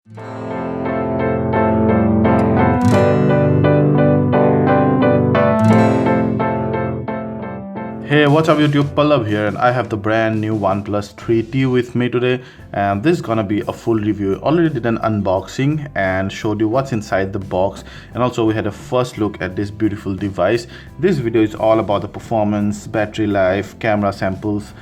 Hey, what's up YouTube? Pallav here, and I have the brand new OnePlus 3T with me today, and this is gonna be a full review. Already did an unboxing and showed you what's inside the box, and also we had a first look at this beautiful device. This video is all about the performance, battery life, camera samples,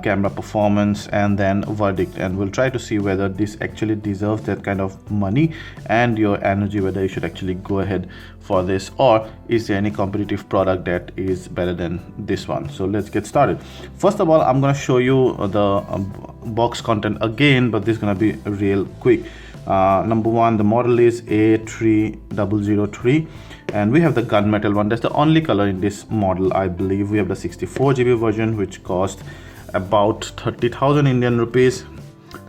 camera performance, and then verdict, and we'll try to see whether this actually deserves that kind of money and your energy, whether you should actually go ahead for this, or is there any competitive product that is better than this one. So let's get started. First of all, I'm going to show you the box content again, but this is going to be real quick. Number one, the model is A3003, and we have the gunmetal one. That's the only color in this model, I believe. We have the 64GB version, which cost about 30,000 Indian rupees.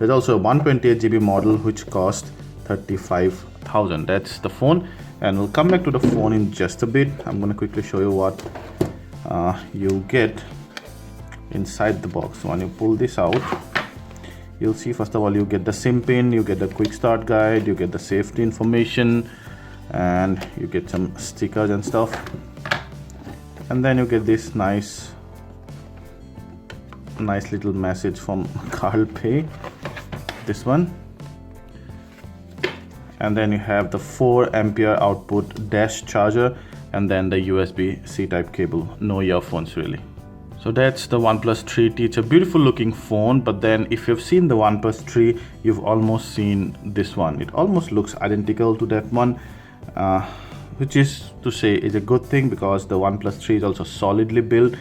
There's also a 128GB model which cost 35,000. That's the phone, and we'll come back to the phone in just a bit. I'm going to quickly show you what you get inside the box. So when you pull this out, you'll see, first of all, you get the SIM pin, you get the quick start guide, you get the safety information, and you get some stickers and stuff, and then you get this nice little message from Carl Pay, this one, and then you have the 4 ampere output dash charger, and then the USB-C type cable. No earphones really. So that's the OnePlus 3T. It's a beautiful looking phone, but then if you've seen the OnePlus 3, you've almost seen this one. It almost looks identical to that one, which is to say is a good thing, because the OnePlus 3 is also solidly built.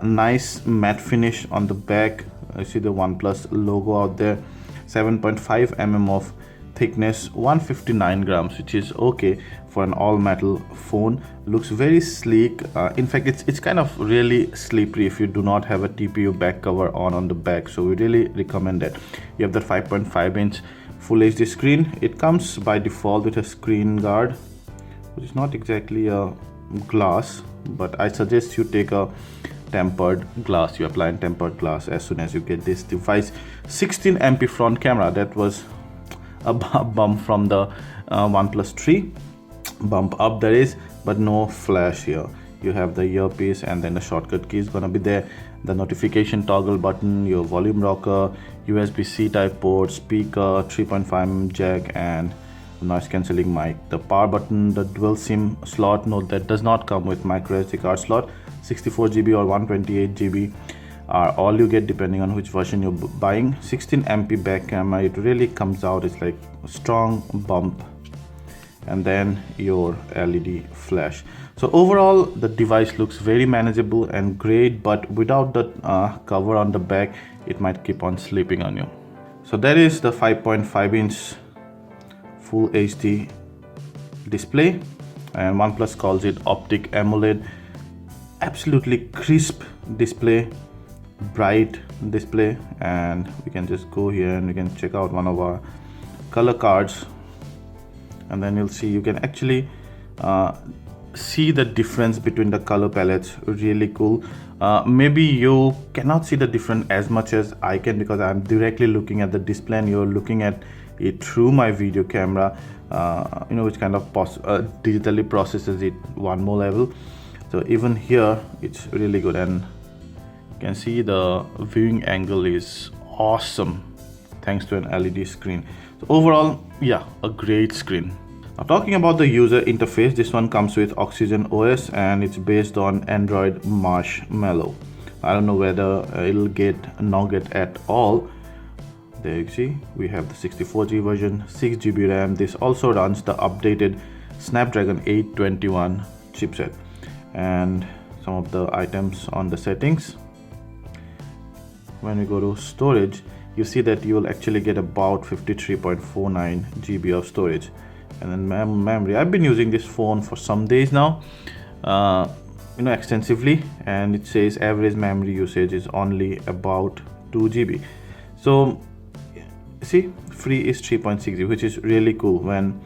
Nice matte finish on the back. You see the OnePlus logo out there. 7.5 mm of thickness, 159 grams, which is okay for an all metal phone. Looks very sleek. In fact, it's kind of really slippery if you do not have a TPU back cover on the back, so we really recommend that. You have the 5.5-inch full HD screen. It comes by default with a screen guard, which is not exactly a glass, but I suggest you take a tempered glass. You apply a tempered glass as soon as you get this device. 16 MP front camera. That was a bump from the OnePlus 3. Bump up there is, but no flash here. You have the earpiece, and then the shortcut key is gonna be there, the notification toggle button, your volume rocker, USB-C type port, speaker, 3.5mm jack, and noise cancelling mic. The power button, the dual SIM slot. Note that does not come with micro SD card slot. 64GB or 128GB are all you get depending on which version you're buying. 16 MP back camera. It really comes out, it's like a strong bump, and then your LED flash. So overall the device looks very manageable and great, but without the cover on the back, it might keep on slipping on you. So that is the 5.5-inch full HD display, and OnePlus calls it Optic AMOLED. Absolutely crisp display, bright display, and we can just go here and we can check out one of our color cards, and then you'll see you can actually see the difference between the color palettes. Really cool. Maybe you cannot see the difference as much as I can, because I'm directly looking at the display and you're looking at it through my video camera, which kind of digitally processes it one more level. So even here it's really good, and you can see the viewing angle is awesome thanks to an LED screen. So overall, yeah, a great screen. Now talking about the user interface, this one comes with Oxygen OS, and it's based on Android Marshmallow. I don't know whether it'll get Nougat at all. There you see, we have the 64GB version, 6GB RAM. This also runs the updated Snapdragon 821 chipset. And some of the items on the settings, when we go to storage, you see that you will actually get about 53.49 GB of storage. And then memory, I've been using this phone for some days now, extensively, and it says average memory usage is only about 2 GB. So see, free is 3.6 GB, which is really cool. When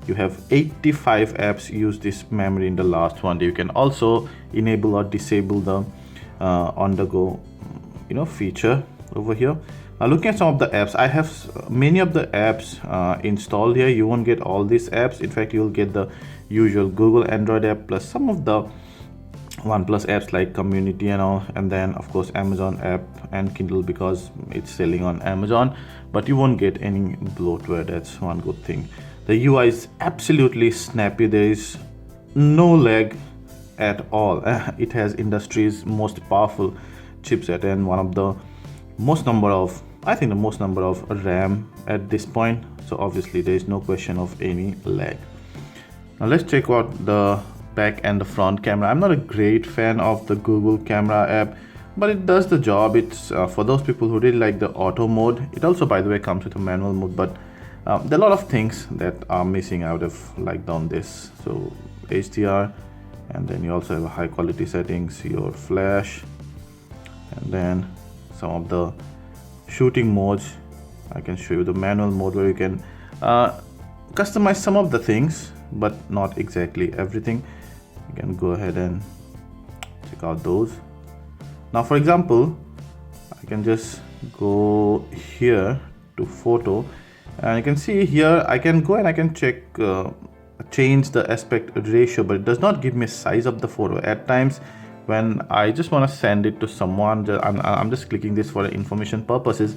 you have 85 apps use this memory in the last one day. You can also enable or disable the on the go feature over here. Looking at some of the apps, I have many of the apps installed here. You won't get all these apps. In fact, you'll get the usual Google Android app plus some of the OnePlus apps like Community and all, and then of course Amazon app and Kindle because it's selling on Amazon. But you won't get any bloatware. That's one good thing. The UI is absolutely snappy. There is no lag at all. It has industry's most powerful chipset and one of the most number of, I think the most number of RAM at this point. So obviously there is no question of any lag. Now let's check out the back and the front camera. I'm not a great fan of the Google camera app, but it does the job. It's for those people who really like the auto mode. It also, by the way, comes with a manual mode, but there are a lot of things that are missing. I would have liked on this. So HDR, and then you also have a high quality settings, your flash, and then some of the shooting modes. I can show you the manual mode where you can customize some of the things, but not exactly everything. You can go ahead and check out those. Now for example, I can just go here to photo, and you can see here I can go and I can check change the aspect ratio, but it does not give me a size of the photo. At times when I just want to send it to someone, I'm just clicking this for information purposes.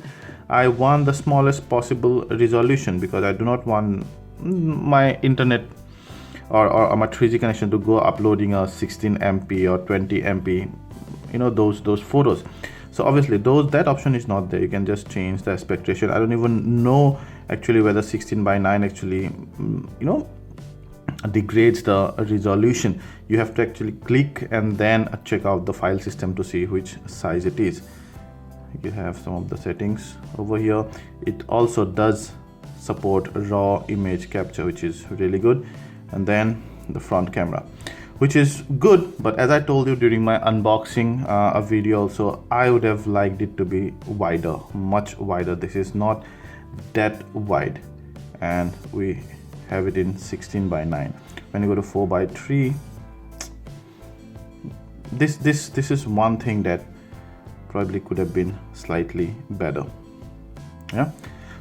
I want the smallest possible resolution because I do not want my internet or my 3G connection to go uploading a 16 MP or 20 MP, you know, those photos. So obviously that option is not there. You can just change the aspect ratio. I don't even know actually whether 16:9 actually degrades the resolution. You have to actually click and then check out the file system to see which size it is. You have some of the settings over here. It also does support raw image capture, which is really good. And then the front camera, which is good, but as I told you during my unboxing video also, I would have liked it to be wider, much wider. This is not that wide, and we have it in 16:9. When you go to 4:3, this is one thing that probably could have been slightly better. Yeah.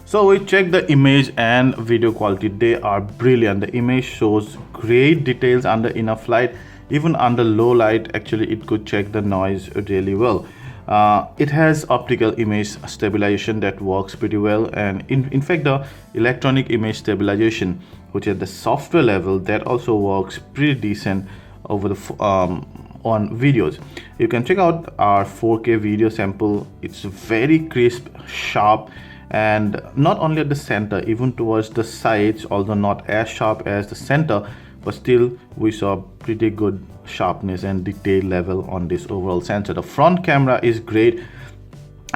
So we check the image and video quality. They are brilliant. The image shows great details under enough light. Even under low light, actually it could check the noise really well. It has optical image stabilization that works pretty well, and in fact the electronic image stabilization, which at the software level, that also works pretty decent over the on videos. You can check out our 4K video sample. It's very crisp, sharp, and not only at the center, even towards the sides, although not as sharp as the center, but still we saw pretty good sharpness and detail level on this overall sensor. The front camera is great,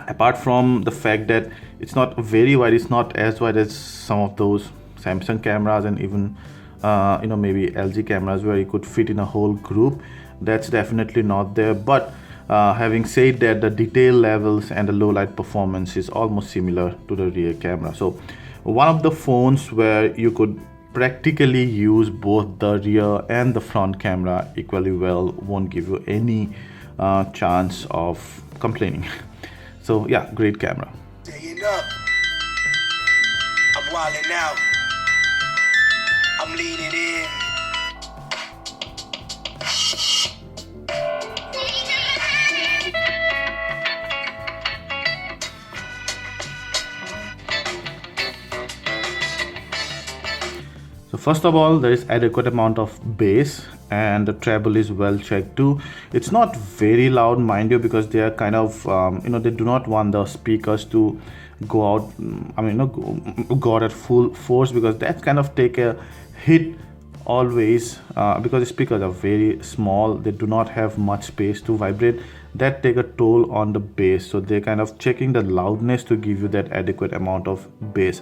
apart from the fact that it's not very wide. It's not as wide as some of those Samsung cameras and even maybe LG cameras where you could fit in a whole group. That's definitely not there. But having said that, the detail levels and the low light performance is almost similar to the rear camera. So one of the phones where you could practically use both the rear and the front camera equally well, won't give you any chance of complaining. So yeah, great camera. I'm wilding out. I'm leaning in. So first of all, there is adequate amount of bass, and the treble is well checked too. It's not very loud, mind you, because they are kind of they do not want the speakers to go out, go out at full force, because that kind of take a hit always, because the speakers are very small. They do not have much space to vibrate. That take a toll on the bass, so they're kind of checking the loudness to give you that adequate amount of bass.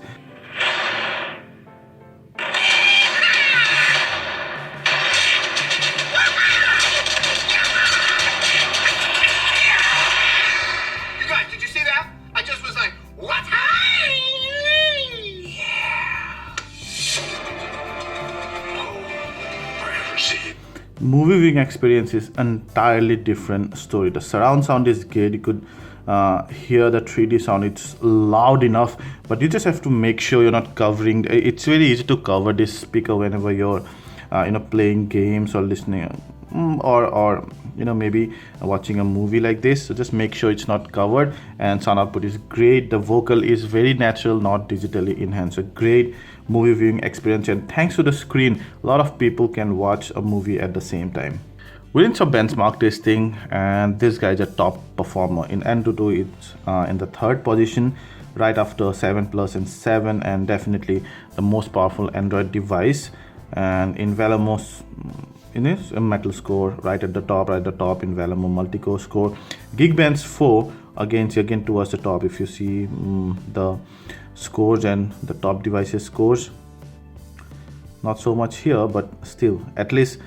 Movie viewing experience is entirely different story. The surround sound is great. You could hear the 3D sound. It's loud enough, but you just have to make sure you're not covering. It's very easy to cover this speaker whenever you're playing games or listening, or maybe watching a movie like this. So just make sure it's not covered, and sound output is great. The vocal is very natural, not digitally enhanced. A great movie viewing experience, and thanks to the screen, a lot of people can watch a movie at the same time. We did some benchmark testing, and this guy is a top performer. In Antutu, it's in the 3rd position, right after 7 Plus and 7, and definitely the most powerful Android device. And in Velomo's, in his metal score, right at the top in Velamo multi-core score. Geekbench 4 again towards the top. If you see the scores and the top devices scores, not so much here, but still, at least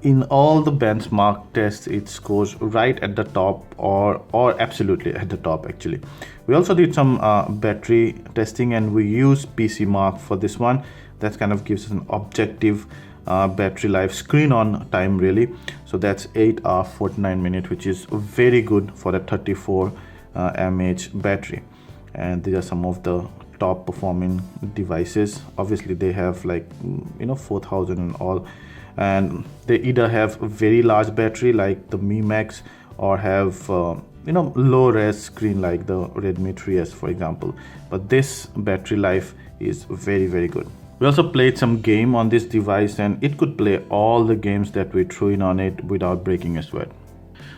in all the benchmark tests, it scores right at the top, or absolutely at the top actually. We also did some battery testing, and we use PC Mark for this one. That kind of gives us an objective battery life, screen on time really. So that's 8 hours 49 minutes, which is very good for the 34 mAh battery. And these are some of the top performing devices. Obviously they have like 4000 and all, and they either have very large battery like the Mi Max, or have low res screen like the Redmi 3S for example. But this battery life is very, very good. We also played some game on this device, and it could play all the games that we threw in on it without breaking a sweat.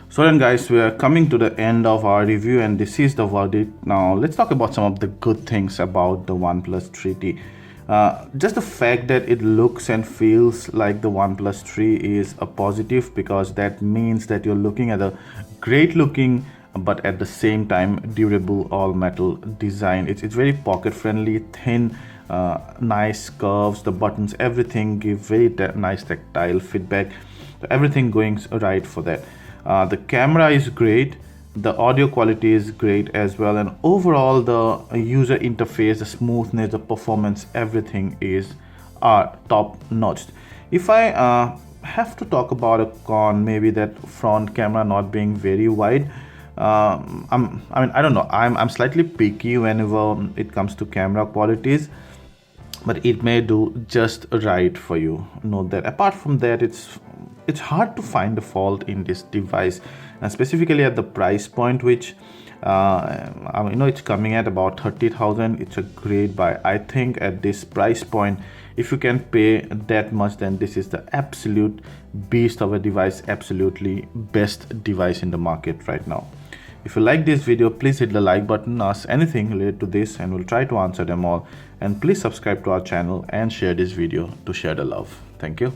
So then guys, we are coming to the end of our review, and this is the verdict. Now let's talk about some of the good things about the OnePlus 3T. Just the fact that it looks and feels like the OnePlus 3 is a positive, because that means that you're looking at a great looking but at the same time durable all metal design. It's very pocket friendly, thin, nice curves, the buttons, everything give very nice tactile feedback. Everything going right for that. The camera is great, the audio quality is great as well, and overall the user interface, the smoothness, the performance, everything is top notch. If I have to talk about a con, maybe that front camera not being very wide. I don't know, I'm slightly picky whenever it comes to camera qualities, but it may do just right for you. Note that. Apart from that, it's hard to find a fault in this device, and specifically at the price point, which it's coming at about 30,000. It's a great buy. I think at this price point, if you can pay that much, then this is the absolute beast of a device, absolutely best device in the market right now. If you like this video, please hit the like button, ask anything related to this, and we'll try to answer them all. And please subscribe to our channel and share this video to share the love. Thank you.